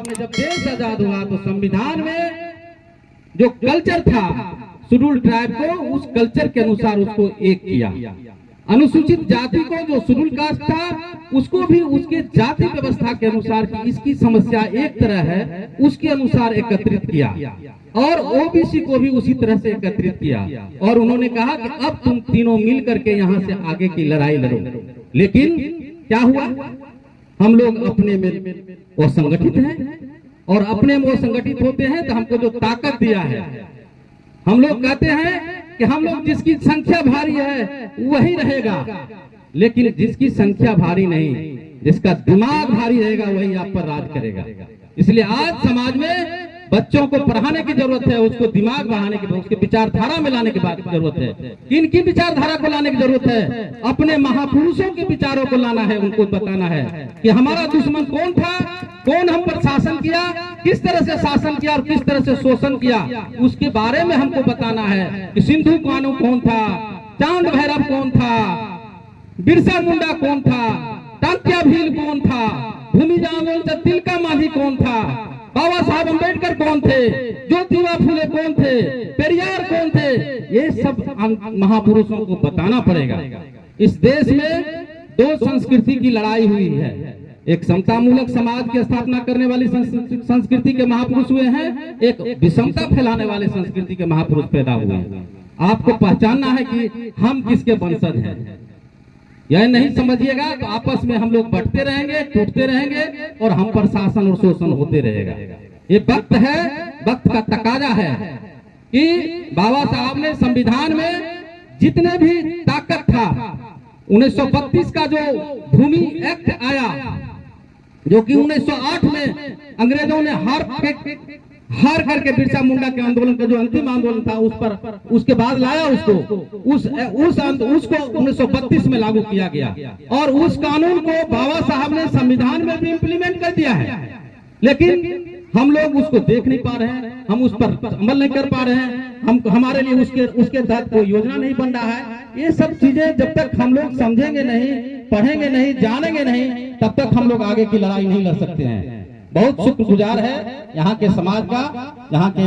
में जब देश आजाद हुआ तो संविधान में जो कल्चर था शेड्यूल ट्राइब को, उस कल्चर के अनुसार उसको एक किया। अनुसूचित जाति को जो शेड्यूल कास्ट था उसको भी उसके जाति व्यवस्था के अनुसार कि इसकी समस्या एक तरह है उसके अनुसार एकत्रित किया, और ओबीसी को भी उसी तरह से एकत्रित किया। और उन्होंने कहा कि अब तुम तीनों मिल करके यहाँ से आगे की लड़ाई लड़ो। लेकिन क्या हुआ, हम लोग अपने में असंगठित हैं, और अपने में असंगठित होते हैं तो हमको जो ताकत दिया है, हम लोग कहते हैं कि हम लोग जिसकी संख्या भारी है वही रहेगा, लेकिन जिसकी संख्या भारी नहीं, जिसका दिमाग भारी रहेगा वही आप पर राज करेगा। इसलिए आज समाज में बच्चों को पढ़ाने की जरूरत है, उसको दिमाग बढ़ाने की, उसके विचारधारा में लाने की बात जरूरत है। किन की विचारधारा को लाने की जरूरत है? अपने महापुरुषों के विचारों को लाना है, उनको बताना है कि हमारा दुश्मन कौन था, कौन हम पर शासन किया, किस तरह से शासन किया और किस तरह से शोषण किया, उसके बारे में हमको बताना है कि सिंधु कानू कौन था, चांद भैरव कौन था, बिरसा मुंडा कौन था, तात्या भील कौन था, भूमि आंदोलन तिलका मांझी कौन था, बाबा साहब अम्बेडकर कौन थे, ज्योतिबा फुले कौन थे, पेरियार कौन थे, ये सब महापुरुषों को बताना पड़ेगा। इस देश में दो संस्कृति की लड़ाई हुई है, एक समतामूलक समाज की स्थापना करने वाली संस्कृति के महापुरुष हुए हैं, एक विषमता फैलाने वाले संस्कृति के महापुरुष पैदा हुए हैं। आपको पहचानना है कि हम किसके वंशज हैं। यह नहीं समझिएगा तो आपस में हम लोग बढ़ते रहेंगे, टूटते रहेंगे और हम पर शासन और शोषण होते रहेगा। ये वक्त है, वक्त का तकाजा है कि बाबा साहब ने संविधान में जितने भी ताकत था, 1932 का जो भूमि एक्ट आया, जो कि 1908 में अंग्रेजों ने हार करके बिरसा मुंडा के आंदोलन का जो अंतिम आंदोलन था उस पर, उसके बाद लाया उसको, उसको 1932 में लागू किया गया, और उस कानून को बाबा साहब ने संविधान में भी इम्प्लीमेंट कर दिया है। लेकिन हम लोग उसको देख नहीं पा रहे हैं, हम उस पर अमल नहीं कर पा रहे हैं, हमारे लिए उसके तहत कोई योजना नहीं बन रहा है। ये सब चीजें जब तक हम लोग समझेंगे नहीं, पढ़ेंगे नहीं, जानेंगे नहीं, तब तक हम लोग आगे की लड़ाई नहीं लड़ सकते हैं। बहुत शुक्रगुजार है यहाँ के समाज का, यहाँ के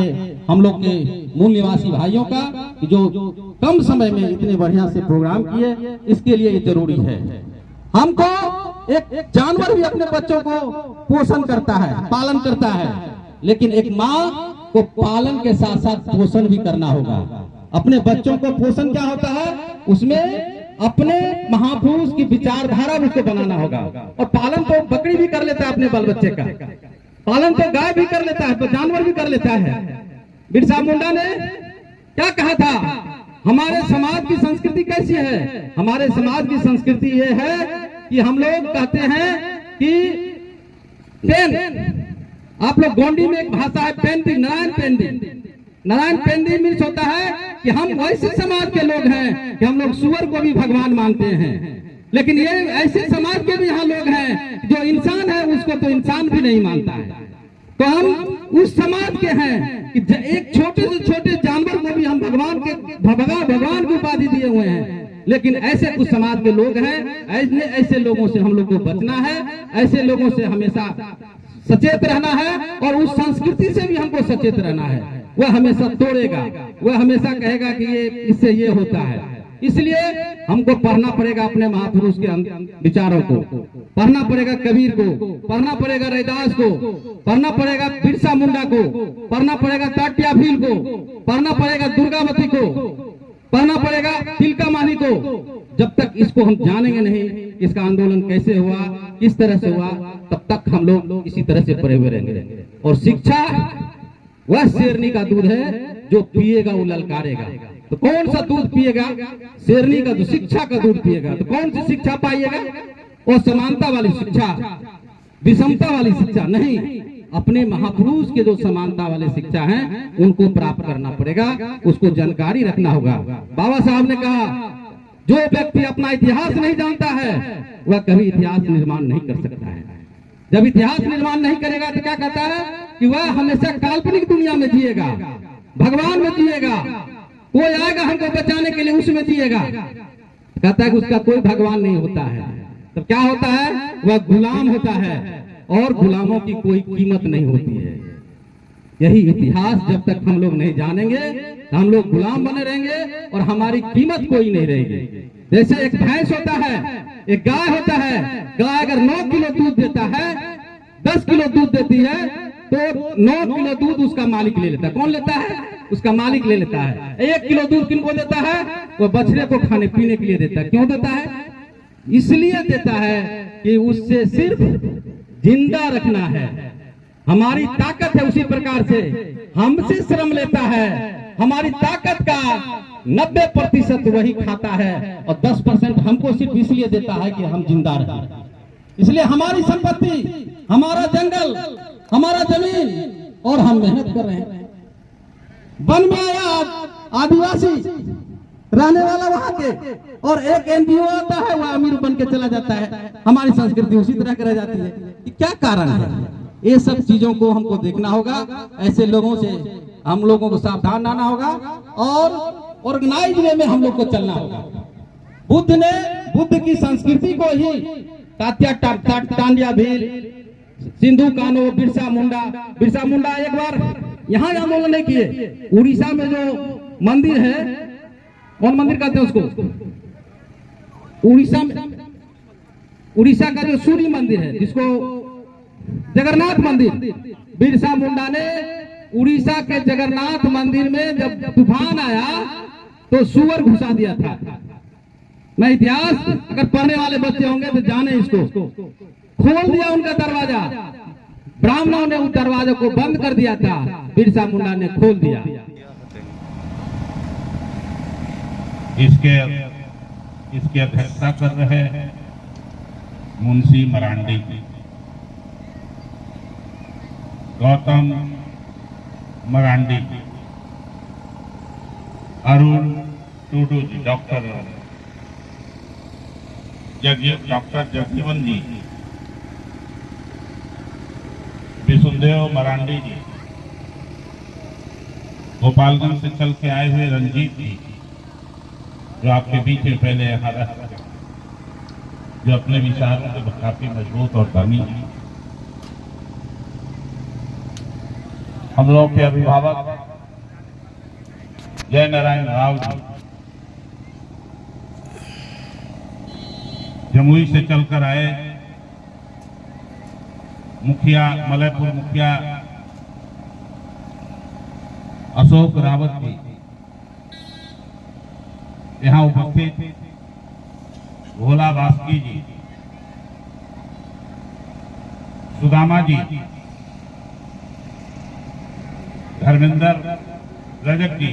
हम लोग के मूल निवासी भाइयों का, जो कम समय में इतने बढ़िया से प्रोग्राम किए, इसके लिए ये जरूरी है। हमको एक जानवर भी अपने बच्चों को पोषण करता है, पालन करता है, लेकिन एक माँ को पालन के साथ साथ पोषण भी करना होगा। अपने बच्चों को पोषण क्या होता है, उसमें अपने महापुरुष की विचारधारा उसको बनाना होगा। और पालन तो बकरी भी कर लेता है अपने बाल बच्चे का, पालन तो गाय भी कर लेता है, तो जानवर भी कर लेता है। बिरसा मुंडा ने क्या कहा था, हमारे समाज की संस्कृति कैसी है? हमारे समाज की संस्कृति ये है कि हम लोग कहते हैं कि पेन, आप लोग गोंडी में एक भाषा है painting, Narayan painting. Narayan painting means होता है कि हम वैसे समाज के लोग हैं कि हम लोग सुअर को भी भगवान मानते हैं, लेकिन ये ऐसे समाज के भी यहाँ लोग हैं जो इंसान है उसको तो इंसान भी नहीं मानता है। तो हम उस समाज के हैं कि एक छोटे से छोटे जानवर को भी हम भगवान की उपाधि दिए हुए हैं। लेकिन ऐसे कुछ समाज के लोग हैं, ऐसे लोगों से हम लोग को बचना है, ऐसे लोगों से हमेशा सचेत रहना है, और उस संस्कृति से भी हमको सचेत रहना है। वह हमेशा तोड़ेगा, वह हमेशा कहेगा कि ये इससे ये होता है। इसलिए हमको पढ़ना पड़ेगा अपने महापुरुष के विचारों को, पढ़ना पड़ेगा कबीर को, पढ़ना पड़ेगा रैदास को, पढ़ना पड़ेगा बिरसा मुंडा को, पढ़ना पड़ेगा तात्या भील को, पढ़ना पड़ेगा दुर्गावती को, पढ़ना पड़ेगा तिलका मांझी को। जब तक इसको हम जानेंगे नहीं, इसका आंदोलन कैसे हुआ, किस तरह से हुआ, तब तक हम लोग इसी तरह से पड़े हुए रहेंगे। और शिक्षा वह शेरनी का दूध है, जो पिएगा वो ललकारेगा। तो कौन सा दूध पिएगा? शेरनी का, जो शिक्षा का दूध पिएगा। तो कौन सी शिक्षा पाइएगा? वो समानता वाली शिक्षा, विषमता वाली शिक्षा नहीं। अपने महापुरुष के जो समानता वाले शिक्षा हैं उनको प्राप्त करना पड़ेगा, उसको जानकारी रखना होगा। बाबा साहब ने कहा, जो व्यक्ति अपना इतिहास नहीं जानता है वह कभी इतिहास निर्माण नहीं कर सकता है। जब इतिहास निर्माण नहीं करेगा तो क्या कहता है कि वह हमेशा काल्पनिक दुनिया में जिएगा, भगवान में जिएगा, कोई आएगा हमको बचाने के लिए उसमें जिएगा। कहता है कि उसका कोई भगवान नहीं होता है। तो क्या होता है? वह गुलाम होता है। और गुलामों की कोई कीमत नहीं होती है। यही इतिहास जब तक हम लोग नहीं जानेंगे तो हम लोग गुलाम बने रहेंगे और हमारी कीमत कोई नहीं रहेगी। जैसे एक भैंस होता है, एक गाय होता है। गाय अगर 9 किलो दूध देता है, 10 किलो दूध देती है, तो 9 किलो दूध उसका मालिक ले लेता है। कौन लेता है? उसका मालिक ले लेता है। 1 किलो दूध किनको देता है? वो बछड़े को खाने पीने के लिए देता है। क्यों देता है? इसलिए देता है कि उससे सिर्फ जिंदा रखना है। हमारी ताकत है उसी प्रकार से हमसे श्रम लेता है। हमारी ताकत का 90% वही खाता है और 10% हमको सिर्फ इसलिए देता है कि हम जिंदा रहें। इसलिए हमारी संपत्ति, हमारा जंगल, हमारा जमीन, और हम मेहनत कर रहे हैं। वन में आया आदिवासी रहने वाला वहां के, और एक एनजीओ आता है, वह अमीर बन के चला जाता है। हमारी संस्कृति उसी तरह की रह जाती है। क्या कारण है? ये सब चीजों को हमको देखना होगा। ऐसे लोगों से हम लोगों को सावधान रहना होगा और ऑर्गेनाइज वे में हम लोग को चलना होगा। बुद्ध की संस्कृति को ही तात्या टांडिया भील, सिंधु कान्हू, बिरसा मुंडा एक बार यहाँ आंदोलन नहीं किए। उड़ीसा में जो मंदिर है, कौन मंदिर कहते हैं उसको? उड़ीसा का जो सूर्य मंदिर है, जिसको जगन्नाथ मंदिर, बिरसा मुंडा ने उड़ीसा के जगन्नाथ मंदिर में जब तूफान आया तो सुअर घुसा दिया था। मैं इतिहास अगर पढ़ने वाले बच्चे होंगे तो जाने इसको। खोल दिया उनका दरवाजा, ब्राह्मणों ने उस दरवाजे को बंद कर दिया था, बिरसा मुंडा ने खोल दिया। इसकी अध्यक्षता कर रहे हैं मुंशी मरांडी जी, गौतम मरांडी जी, अरुण टूडू जी, डॉक्टर जगजीवन जी, विशुदेव मरांडी जी, गोपालगंज से चल के आए हुए रंजीत जी, जो आपके बीच में पहले यहाँ रह, जो अपने विचारों से काफी मजबूत और धनी हैं। हम लोग के अभिभावक जय नारायण राव जी, जमुई से चलकर आए मुखिया, मलयपुर मुखिया अशोक रावत जी, यहाँ उपस्थित भोला बास्की जी, सुदामा जी, धर्मेंद्र रजक जी,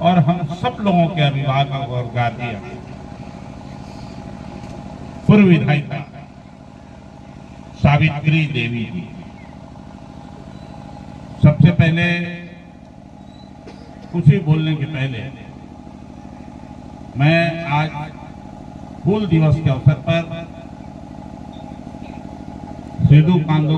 और हम सब लोगों के अभिभावक और गार्जियन, पूर्व विधायिका सावित्री देवी जी। सबसे पहले कुछ ही बोलने के पहले मैं आज हूल दिवस के अवसर पर सिंधु कान्हू